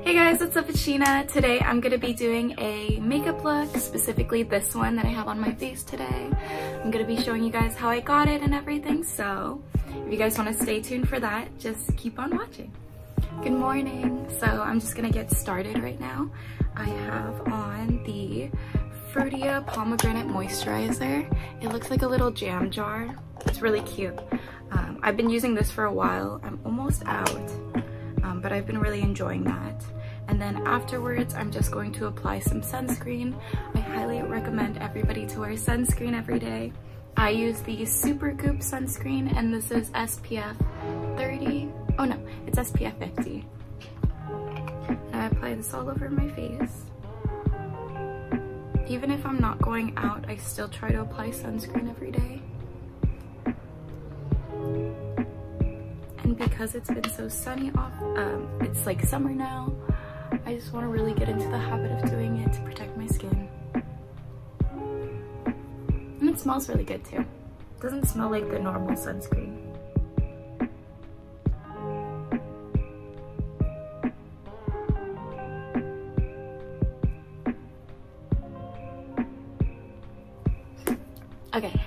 Hey guys, what's up? It's Sheena. Today I'm going to be doing a makeup look, specifically this one that I have on my face today. I'm going to be showing you guys how I got it and everything, so if you guys want to stay tuned for that, just keep on watching. Good morning. So I'm just going to get started right now. I have on the Frutia Pomegranate Moisturizer. It looks like a little jam jar. It's really cute. I've been using this for a while. I'm almost out. But I've been really enjoying that. And then afterwards, I'm just going to apply some sunscreen. I highly recommend everybody to wear sunscreen every day. I use the Supergoop sunscreen, and this is SPF 30. Oh no, it's SPF 50. And I apply this all over my face. Even if I'm not going out, I still try to apply sunscreen every day. And because it's been so sunny it's like summer now, I just want to really get into the habit of doing it to protect my skin. And it smells really good too. It doesn't smell like the normal sunscreen. Okay,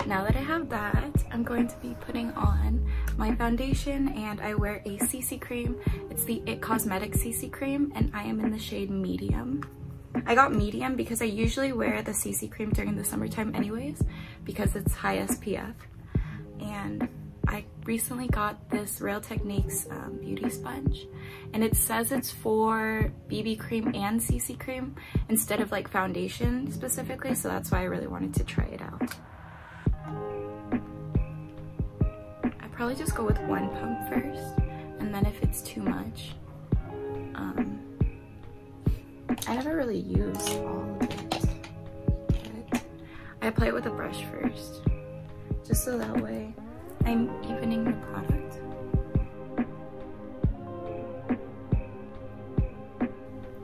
now that I have that, I'm going to be putting on my foundation, and I wear a CC cream. It's the IT Cosmetics CC cream, and I am in the shade medium. I got medium because I usually wear the CC cream during the summertime anyways, because it's high SPF. And I recently got this Real Techniques beauty sponge, and it says it's for BB cream and CC cream instead of like foundation specifically, so that's why I really wanted to try it out. Probably just go with one pump first, and then if it's too much, I never really use all of it, but I apply it with a brush first, just so that way I'm evening the product.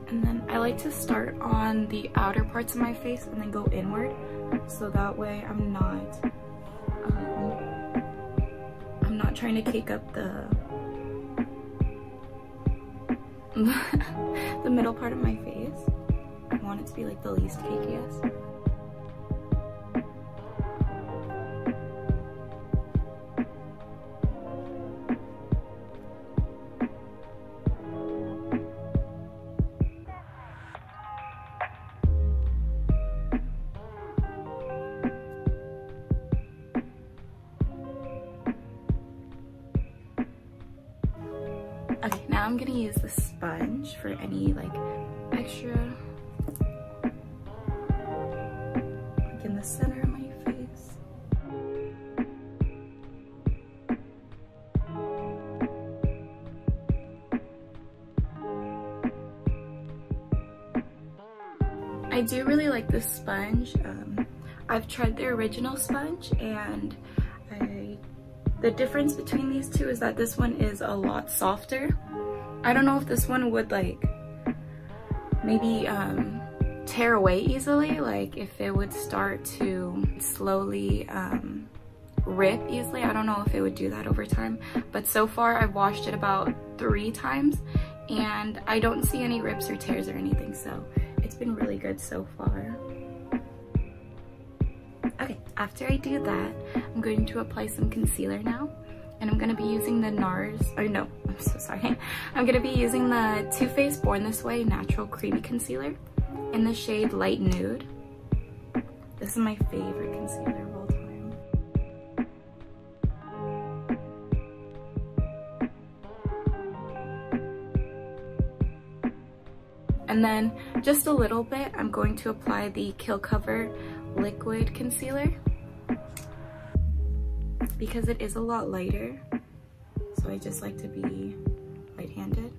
And then I like to start on the outer parts of my face and then go inward, so that way I'm not trying to cake up the the middle part of my face. I want it to be like the least cakiest. Okay, now I'm gonna use the sponge for any like extra, like in the center of my face. I do really like this sponge. I've tried the original sponge, and the difference between these two is that this one is a lot softer. I don't know if this one would like maybe tear away easily, like if it would start to slowly rip easily. I don't know if it would do that over time, but so far I've washed it about 3 times and I don't see any rips or tears or anything, so it's been really good so far. Okay, after I do that, I'm going to apply some concealer now, and I'm going to be using the NARS, oh no, I'm so sorry. I'm going to be using the Too Faced Born This Way Natural Creamy Concealer in the shade Light Nude. This is my favorite concealer of all time. And then just a little bit, I'm going to apply the Kill Cover liquid concealer because it is a lot lighter, so I just like to be light-handed.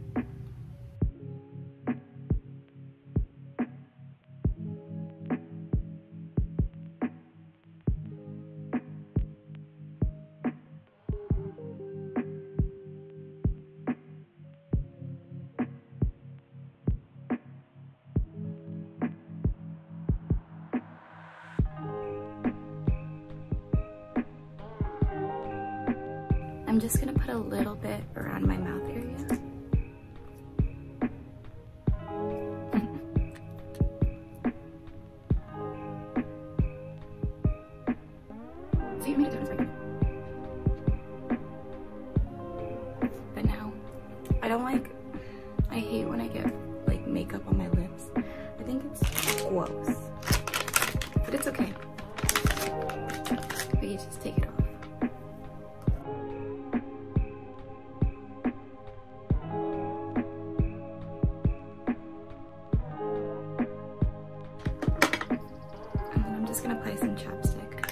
I'm just gonna put a little bit around my mouth area. close, but it's okay. We can just take it off. And then I'm just gonna apply some chapstick.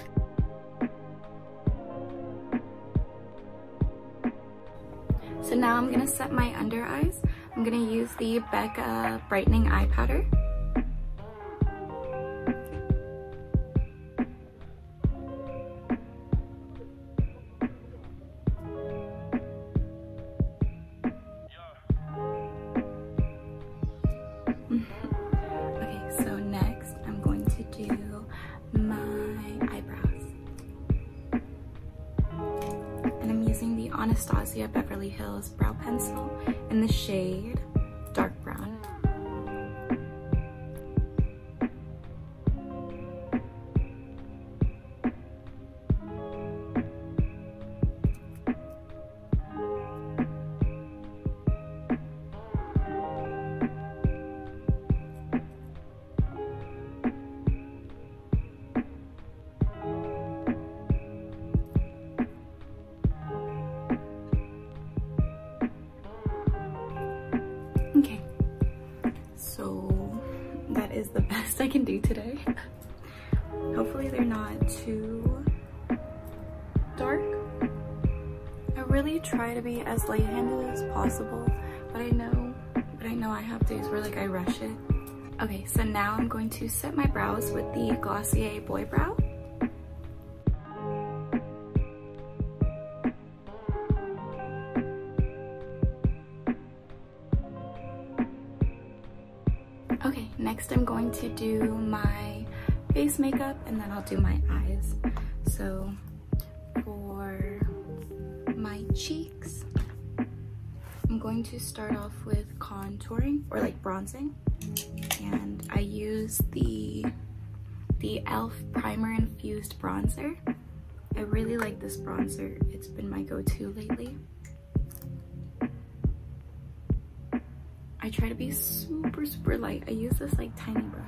So now I'm gonna set my under eyes. I'm gonna use the Becca Brightening Eye Powder. Okay, so next I'm going to do my eyebrows. And I'm using the Anastasia Beverly Hills Brow Pencil in the shade Dark Brown. Okay, so that is the best I can do today. Hopefully they're not too dark. I really try to be as light-handed as possible, but I know I have days where like I rush it. Okay, so now I'm going to set my brows with the Glossier Boy Brow. Okay, next I'm going to do my face makeup and then I'll do my eyes. So for my cheeks, I'm going to start off with contouring or like bronzing. And I use the e.l.f. Primer Infused Bronzer. I really like this bronzer. It's been my go-to lately. I try to be super light. I use this like tiny brush.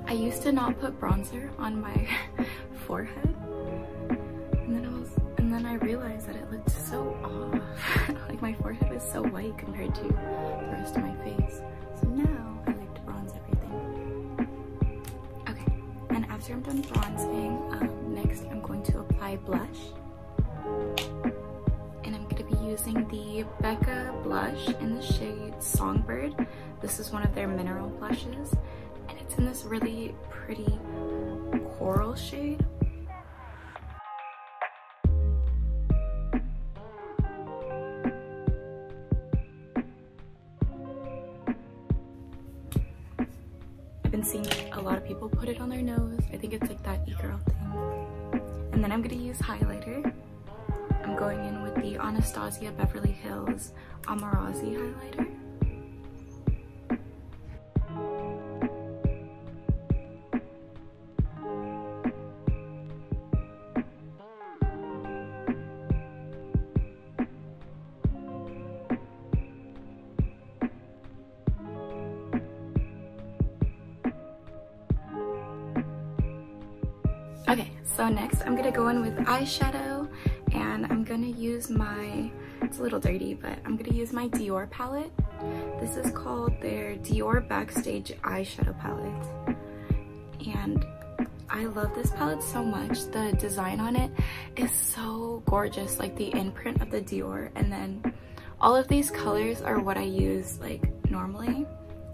I used to not put bronzer on my forehead. And then I realized that it looked so off. Like my forehead was so white compared to the rest of my face. So now I like to bronze everything. Okay, and after I'm done bronzing, next I'm going to apply blush. And I'm going to be using the Becca blush in the shade Songbird. This is one of their mineral blushes. And it's in this really pretty coral shade. Been seeing a lot of people put it on their nose. I think it's like that e-girl thing. And then I'm gonna use highlighter. I'm going in with the Anastasia Beverly Hills Amarazi highlighter. Okay, so next I'm gonna go in with eyeshadow, and I'm gonna use my, it's a little dirty, but I'm gonna use my Dior palette. This is called their Dior Backstage Eyeshadow Palette. And I love this palette so much. The design on it is so gorgeous, like the imprint of the Dior, and then all of these colors are what I use like normally.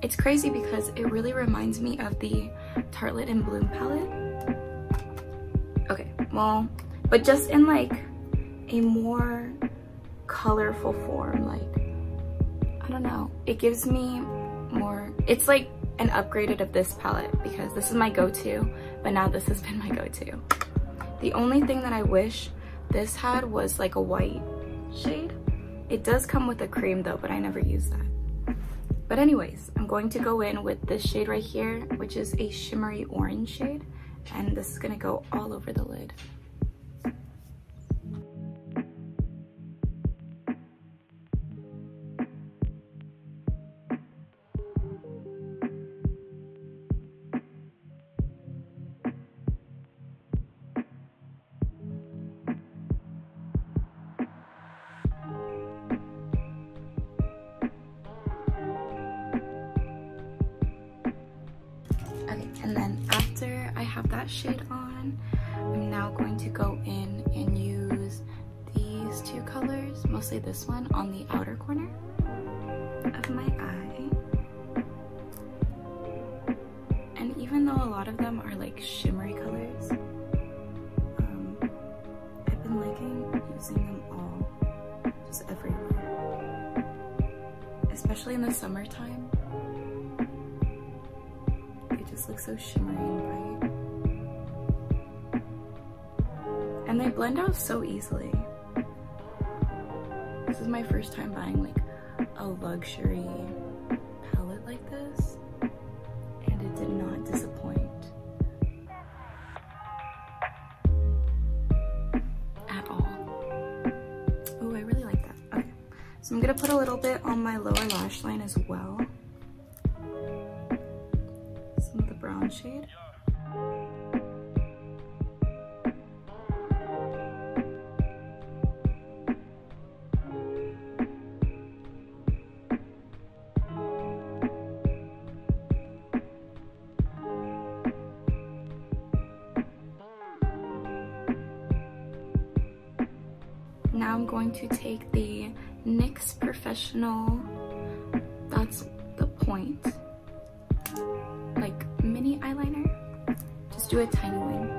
It's crazy because it really reminds me of the Tartelette in Bloom palette. Okay, well, but just in like a more colorful form. Like, I don't know, it gives me more, it's like an upgraded of this palette because this is my go-to, but now this has been my go-to. The only thing that I wish this had was like a white shade, It does come with a cream though, but I never use that. But anyways, I'm going to go in with this shade right here, which is a shimmery orange shade. And this is gonna go all over the lid. Okay, and then after I have that shade on, I'm now going to go in and use these two colors, mostly this one, on the outer corner of my eye. And even though a lot of them are like shimmery colors, I've been liking using them all, just everywhere. Especially in the summertime. Look so shimmery and bright, and they blend out so easily. This is my first time buying like a luxury palette like this, and it did not disappoint at all. Oh, I really like that. Okay, so I'm gonna put a little bit on my lower lash line as well. Brown shade. Now I'm going to take the NYX Professional, that's the point, like mini eyeliner, just do a tiny wing.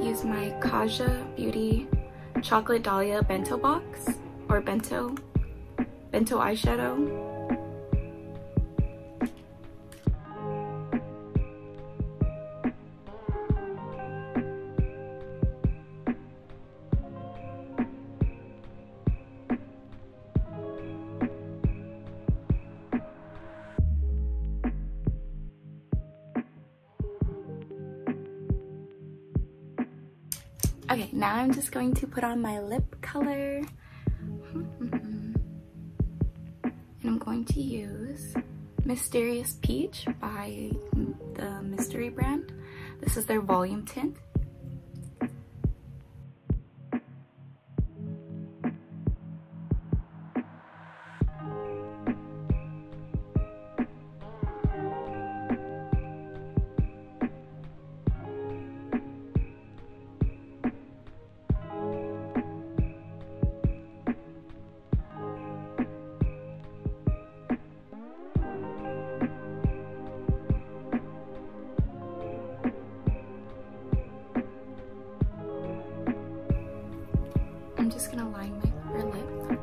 Use my Kaja Beauty Chocolate Dahlia Bento box, or Bento eyeshadow. Okay, now I'm just going to put on my lip color. And I'm going to use Mysterious Peach by the Mystery brand. This is their volume tint. I'm just gonna line my upper lip.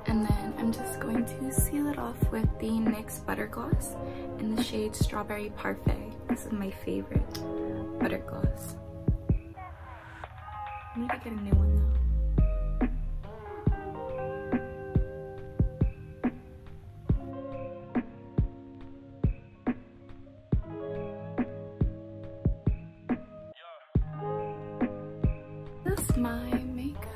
And then I'm just going to seal it off with the NYX Butter Gloss in the shade Strawberry Parfait. This is my favorite butter gloss. I need to get a new one though. That's my makeup.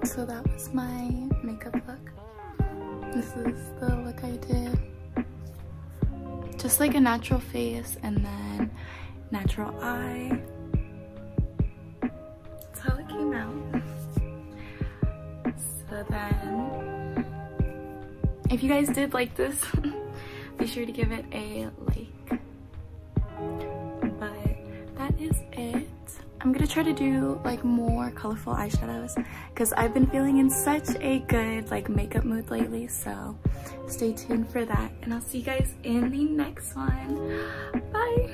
So that was my makeup look. This is the look I did. Just like a natural face, and then natural eye. That's how it came out. So then, if you guys did like this, be sure to give it a like. But that is it. I'm gonna try to do like more colorful eyeshadows because I've been feeling in such a good like makeup mood lately, so stay tuned for that, and I'll see you guys in the next one. Bye.